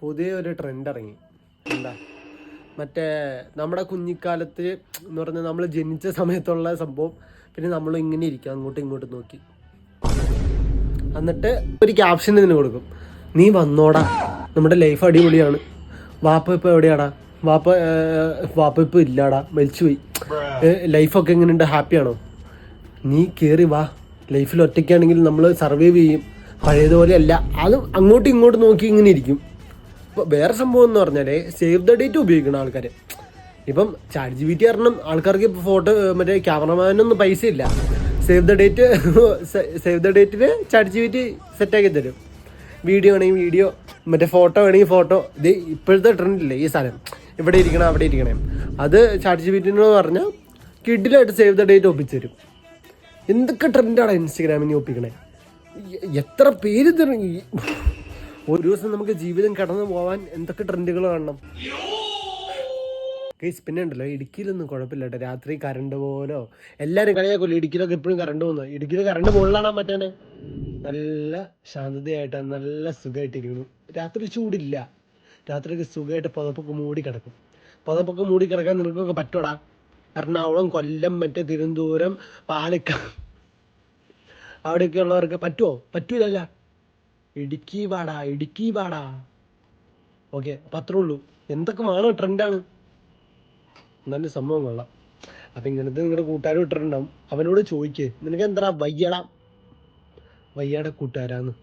പുതിയ ഒരു ട്രെൻഡ് ഇറങ്ങി. എന്താ മറ്റേ നമ്മുടെ കുഞ്ഞിക്കാലത്ത് എന്ന് പറഞ്ഞാൽ നമ്മൾ ജനിച്ച സമയത്തുള്ള സംഭവം. പിന്നെ നമ്മൾ ഇങ്ങനെ ഇരിക്കും അങ്ങോട്ടും ഇങ്ങോട്ടും നോക്കി, എന്നിട്ട് ഒരു ക്യാപ്ഷൻ ഇതിന് കൊടുക്കും, നീ വന്നോടാ, നമ്മുടെ ലൈഫ് അടിപൊളിയാണ്, വാപ്പ ഇപ്പോൾ എവിടെയാടാ, വാപ്പ ഇപ്പോൾ ഇല്ലാടാ, മരിച്ചുപോയി, ലൈഫൊക്കെ എങ്ങനെയുണ്ട്, ഹാപ്പിയാണോ, നീ കയറി വാ, ലൈഫിൽ ഒറ്റയ്ക്കാണെങ്കിൽ നമ്മൾ സർവൈവ് ചെയ്യും, പഴയതുപോലെയല്ല. അത് അങ്ങോട്ടും ഇങ്ങോട്ടും നോക്കി ഇങ്ങനെ ഇരിക്കും. ഇപ്പോൾ വേറെ സംഭവം എന്ന് പറഞ്ഞാൽ സേവ് ദ ഡേറ്റ് ഉപയോഗിക്കണം ആൾക്കാർ. ഇപ്പം ചാറ്റ് ജി പി ടി കാരണം ആൾക്കാർക്ക് ഇപ്പോൾ ഫോട്ടോ മറ്റേ ക്യാമറമാനൊന്നും പൈസ ഇല്ല. സേവ് ദ ഡേറ്റിൽ ചാറ്റ് ജി പി ടി സെറ്റാക്കി തരും. വീഡിയോ ആണെങ്കിൽ വീഡിയോ, മറ്റേ ഫോട്ടോ വേണമെങ്കിൽ ഫോട്ടോ. ഇത് ഇപ്പോഴത്തെ ട്രെൻഡില്ലേ ഈ സാധനം, ഇവിടെ ഇരിക്കണം അവിടെ ഇരിക്കണേ, അത് ചാറ്റ് ജി പി ടിന്ന് പറഞ്ഞാൽ കിഡിലായിട്ട് സേവ് ദ ഡേറ്റ് ഒപ്പിച്ചു തരും. എന്തൊക്കെ ട്രെൻഡാണ് ഇൻസ്റ്റഗ്രാമിന് ഒപ്പിക്കണേ, എത്ര പേര് തുടങ്ങി. ഒരു ദിവസം നമുക്ക് ജീവിതം കടന്നു പോകാൻ എന്തൊക്കെ ട്രെൻഡുകൾ കാണണം കേസ്. പിന്നെ ഉണ്ടല്ലോ ഇടുക്കിയിലൊന്നും കുഴപ്പമില്ല കേട്ടോ, രാത്രി കറണ്ട് പോലോ എല്ലാവരും കളിയാക്കുമല്ലോ. ഇടുക്കിയിലൊക്കെ എപ്പോഴും കറണ്ട് പോകുന്നത്, ഇടുക്കിയിൽ കറണ്ട് മുകളിലാണ് പറ്റാനെ. നല്ല ശാന്തതയായിട്ട് നല്ല സുഖമായിട്ടിരിക്കുന്നു. രാത്രി ചൂടില്ല, രാത്രിയൊക്കെ സുഖമായിട്ട് പുതപ്പൊക്കെ മൂടി കിടക്കും. പുതപ്പൊക്കെ മൂടി കിടക്കാൻ നിനക്കൊക്കെ പറ്റോടാ? എറണാകുളം, കൊല്ലം, മറ്റേ തിരുവനന്തപുരം, പാലക്കാട് അവിടെയൊക്കെ ഉള്ളവർക്ക് പറ്റുമോ? പറ്റൂലല്ല. ഇടുക്കി വാടാ. ഓക്കെ, അപ്പം അത്രേ ഉള്ളൂ. എന്തൊക്കെ വേണോ ട്രെൻഡാണ്, നല്ല സംഭവം കൊള്ളാം. അപ്പം ഇങ്ങനത്തെ നിങ്ങളുടെ കൂട്ടുകാരും ഇട്ടിട്ടുണ്ടാവും, അവനോട് ചോദിക്കേ, നിനക്ക് എന്താ വയ്യടാ കൂട്ടുകാരാന്ന്.